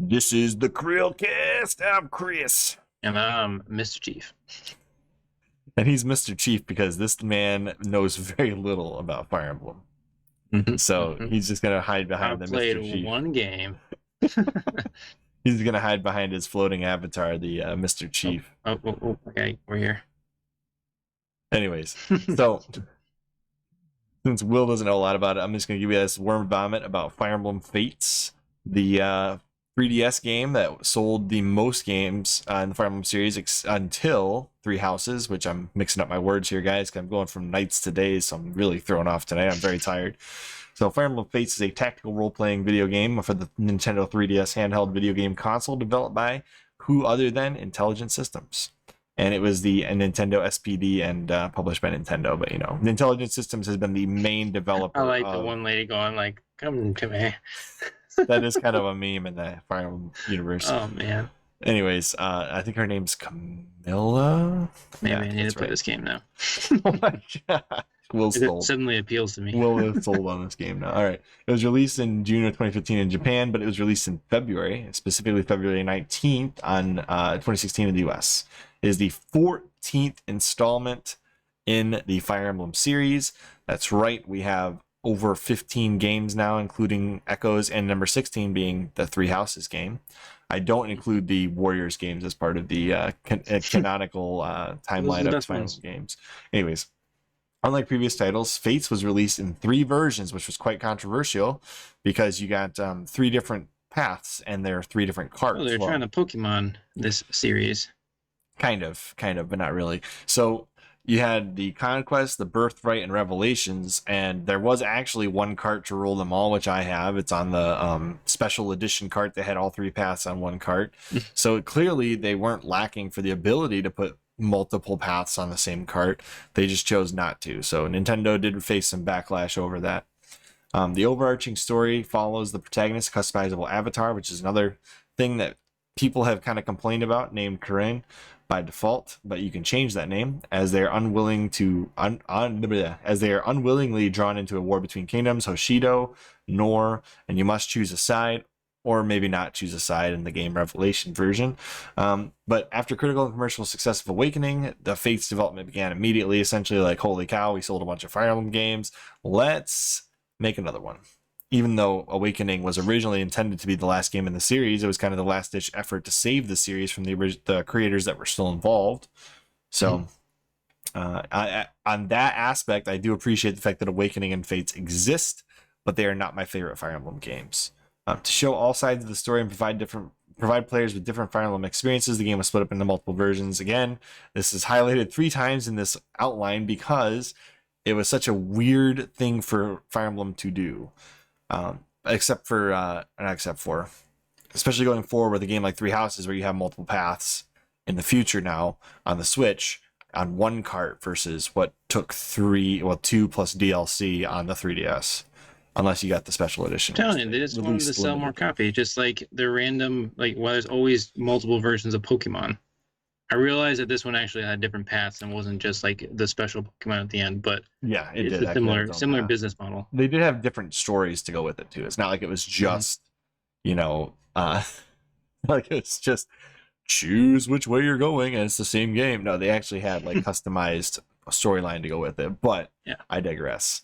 This is the CHRILLCAST. I'm Chris. And I'm Mr. Chief. And he's Mr. Chief because this man knows very little about Fire Emblem. So he's just going to hide behind the Mr. Chief. I played one game. He's going to hide behind his floating avatar, the Mr. Chief. Oh, okay, we're here. Anyways, so since Will doesn't know a lot about it, I'm just going to give you this worm vomit about Fire Emblem Fates, the 3DS game that sold the most games in the Fire Emblem series until Three Houses, which I'm mixing up my words here, guys, because I'm going from nights to days, so I'm really thrown off tonight. I'm very tired. So Fire Emblem Fates is a tactical role-playing video game for the Nintendo 3DS handheld video game console developed by who other than Intelligent Systems. And it was the Nintendo SPD and published by Nintendo, but you know, Intelligent Systems has been the main developer. I like the one lady going like, "Come to me." That is kind of a meme in the Fire Emblem universe. Oh man. Anyways, I think her name's Camilla. Maybe I need to play this game now. Oh my god. It suddenly appeals to me. Will is sold on this game now. All right. It was released in June of 2015 in Japan, but it was released in February, specifically February 19th on 2016 in the US. It is the 14th installment in the Fire Emblem series. That's right. We have over 15 games now, including Echoes, and number 16 being the Three Houses game. I don't include the Warriors games as part of the canonical timeline of Fire Emblem games. Anyways, unlike previous titles, Fates was released in 3 versions, which was quite controversial because you got 3 different paths and there are 3 different carts. Oh, they're trying to Pokemon this series. Kind of, but not really. So you had the Conquest, the Birthright, and Revelations, and there was actually one cart to rule them all, which I have. It's on the special edition cart. They had all 3 paths on one cart. So clearly they weren't lacking for the ability to put multiple paths on the same cart. They just chose not to. So Nintendo did face some backlash over that. The overarching story follows the protagonist's customizable avatar, which is another thing that people have kind of complained about, named Corinne by default, but you can change that name as they are unwilling to as they are unwillingly drawn into a war between kingdoms, Hoshido, Nor, and you must choose a side, or maybe not choose a side in the game Revelation version. But after critical and commercial success of Awakening, the Fates development began immediately, essentially like, holy cow, we sold a bunch of Fire Emblem games. Let's make another one. Even though Awakening was originally intended to be the last game in the series, it was kind of the last-ditch effort to save the series from the creators that were still involved. So on that aspect, I do appreciate the fact that Awakening and Fates exist, but they are not my favorite Fire Emblem games. To show all sides of the story and provide players with different Fire Emblem experiences, the game was split up into multiple versions. Again, this is highlighted 3 times in this outline because it was such a weird thing for Fire Emblem to do. Especially going forward with a game like Three Houses where you have multiple paths in the future now on the Switch on one cart versus what took 2 plus DLC on the 3DS. Unless you got the special edition. I'm telling you, they just wanted to sell more copies, just like the random, like, well, there's always multiple versions of Pokemon. I realized that this one actually had different paths and wasn't just like the special Pokemon at the end, but yeah, it's a similar business model. They did have different stories to go with it too. It's not like it was just, like it's just choose which way you're going and it's the same game. No, they actually had like customized storyline to go with it, but yeah, I digress.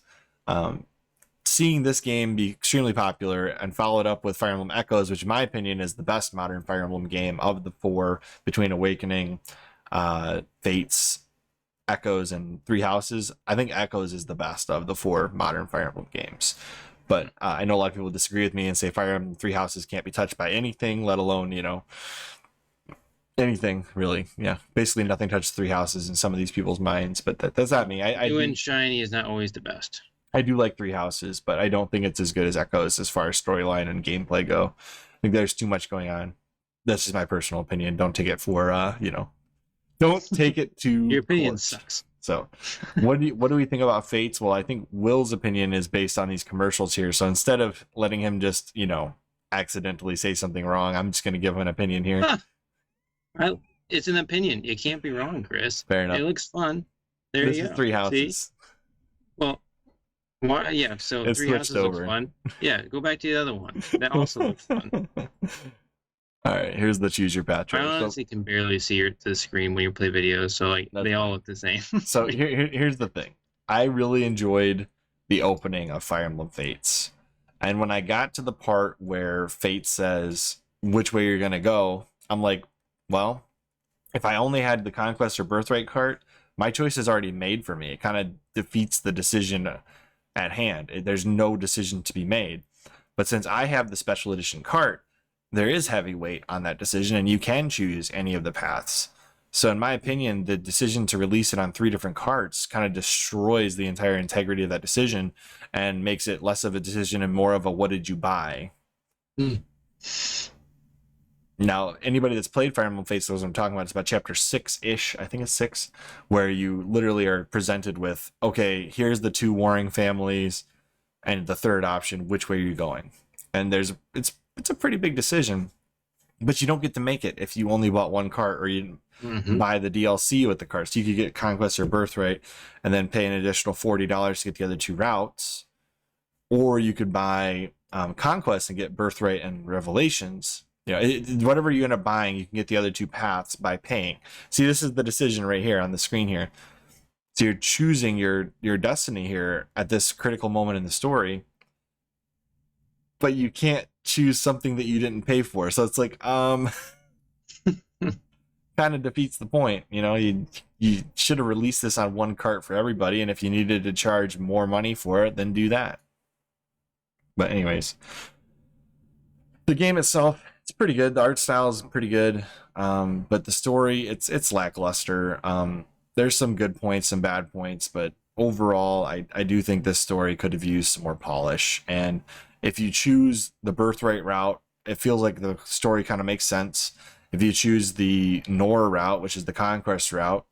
Seeing this game be extremely popular and followed up with Fire Emblem Echoes, which in my opinion is the best modern Fire Emblem game of the 4 between Awakening, Fates, Echoes, and Three Houses. I think Echoes is the best of the 4 modern Fire Emblem games. But I know a lot of people disagree with me and say Fire Emblem Three Houses can't be touched by anything, let alone, anything really. Yeah, basically nothing touches Three Houses in some of these people's minds, but that's not me. New and shiny is not always the best. I do like Three Houses, but I don't think it's as good as Echoes as far as storyline and gameplay go. I think there's too much going on. That's just my personal opinion. Don't take it for, don't take it to your opinion sucks. So what do we think about Fates? Well, I think Will's opinion is based on these commercials here. So instead of letting him just, accidentally say something wrong, I'm just going to give him an opinion here. Well, it's an opinion. You can't be wrong, Chris. Fair enough. It looks fun. There this you is go. Three Houses. See? Well, yeah, so it's Three Houses looks fun. Yeah, go back to the other one. That also looks fun. All right, here's the choose your path I trailer. So honestly can barely see the screen when you play videos, so like that's they all fine. look the same. So here's the thing. I really enjoyed the opening of Fire Emblem Fates. And when I got to the part where Fate says which way you're going to go, I'm like, well, if I only had the Conquest or Birthright cart, my choice is already made for me. It kind of defeats the decision at hand. There's no decision to be made. But since I have the special edition cart, there is heavy weight on that decision, and you can choose any of the paths. So, in my opinion, the decision to release it on 3 different carts kind of destroys the entire integrity of that decision and makes it less of a decision and more of a what did you buy? Mm. Now, anybody that's played Fire Emblem Fates knows what I'm talking about. It's about chapter 6-ish, I think it's 6, where you literally are presented with, okay, here's the 2 warring families, and the third option, which way are you going? And it's a pretty big decision, but you don't get to make it if you only bought 1 cart or you buy the DLC with the carts. You could get Conquest or Birthright and then pay an additional $40 to get the other 2 routes, or you could buy Conquest and get Birthright and Revelations. You know, whatever you end up buying, you can get the other 2 paths by paying. See, this is the decision right here on the screen here. So you're choosing your destiny here at this critical moment in the story, but you can't choose something that you didn't pay for. So it's like, kind of defeats the point. You know, you should have released this on 1 cart for everybody, and if you needed to charge more money for it, then do that. But anyways, the game itself, it's pretty good. The art style is pretty good, but the story, it's lackluster. There's some good points and bad points, but overall, I do think this story could have used some more polish. And if you choose the Birthright route, it feels like the story kind of makes sense. If you choose the Nor route, which is the Conquest route,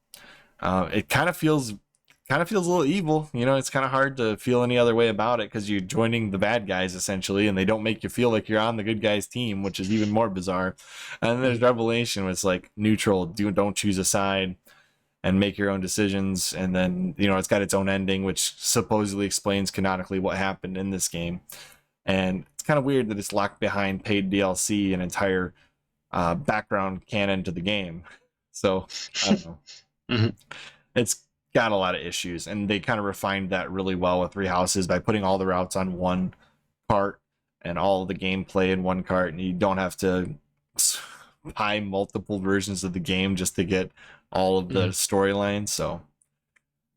it kind of feels a little evil. You know, it's kind of hard to feel any other way about it because you're joining the bad guys essentially, and they don't make you feel like you're on the good guys team, which is even more bizarre. And then there's Revelation, where it's like neutral, don't choose a side and make your own decisions. And then, you know, it's got its own ending, which supposedly explains canonically what happened in this game. And it's kind of weird that it's locked behind paid DLC and entire background canon to the game. So I don't know. It's got a lot of issues, and they kind of refined that really well with 3 Houses by putting all the routes on 1 cart and all of the gameplay in 1 cart, and you don't have to buy multiple versions of the game just to get all of the storylines. So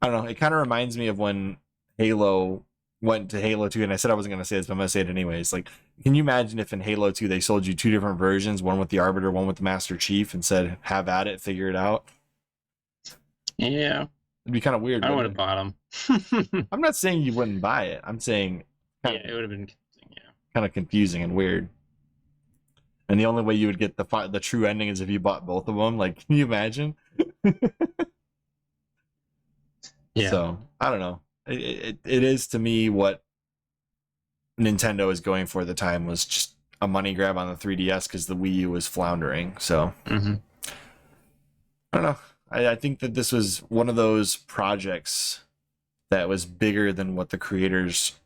I don't know, it kind of reminds me of when Halo went to Halo 2, and I said I wasn't going to say this, but I'm going to say it anyways. Like, can you imagine if in Halo 2 they sold you 2 different versions, one with the Arbiter, one with the Master Chief, and said, have at it, figure it out? Yeah. It'd be kind of weird. I would have bought them. I'm not saying you wouldn't buy it. I'm saying it would have been kind of confusing and weird. And the only way you would get the true ending is if you bought both of them. Like, can you imagine? Yeah. So I don't know. It is to me what Nintendo is going for at the time was just a money grab on the 3DS because the Wii U was floundering. So I don't know. I think that this was one of those projects that was bigger than what the creators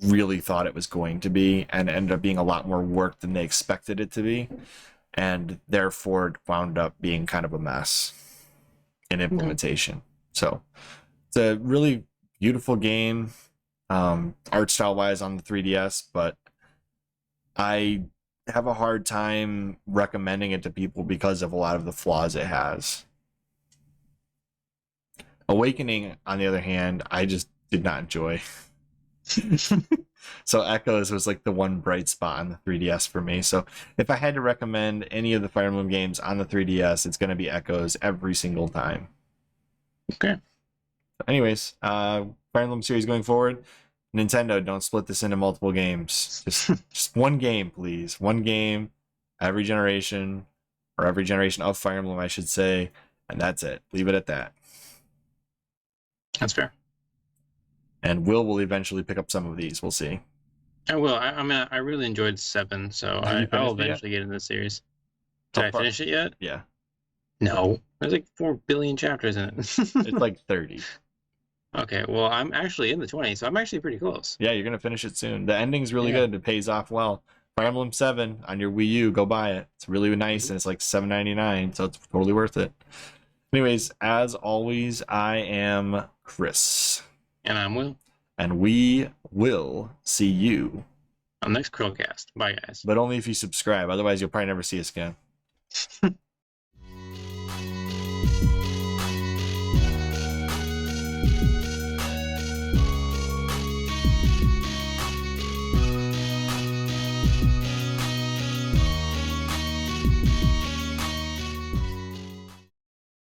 really thought it was going to be, and ended up being a lot more work than they expected it to be, and therefore it wound up being kind of a mess in implementation. So it's a really beautiful game, art style wise on the 3DS, but I have a hard time recommending it to people because of a lot of the flaws it has. Awakening, on the other hand, I just did not enjoy. So Echoes was like the one bright spot on the 3DS for me. So if I had to recommend any of the Fire Emblem games on the 3DS, it's going to be Echoes every single time. Okay. Anyways, Fire Emblem series going forward, Nintendo, don't split this into multiple games. Just one game, please. One game every generation, or every generation of Fire Emblem, I should say, and that's it. Leave it at that. That's fair. And will eventually pick up some of these. We'll see. I will. I mean, I really enjoyed 7, so I'll eventually get into the series. Did I finish it yet? Yeah. No. There's like 4 billion chapters in it. It's like 30. Okay, well, I'm actually in the 20, so I'm actually pretty close. Yeah, you're going to finish it soon. The ending's really good. It pays off well. Fire Emblem 7 on your Wii U, go buy it. It's really nice, and it's like $7.99, so it's totally worth it. Anyways, as always, I am Chris. And I'm Will. And we will see you on the next CHRILLCAST. Bye, guys. But only if you subscribe. Otherwise, you'll probably never see us again.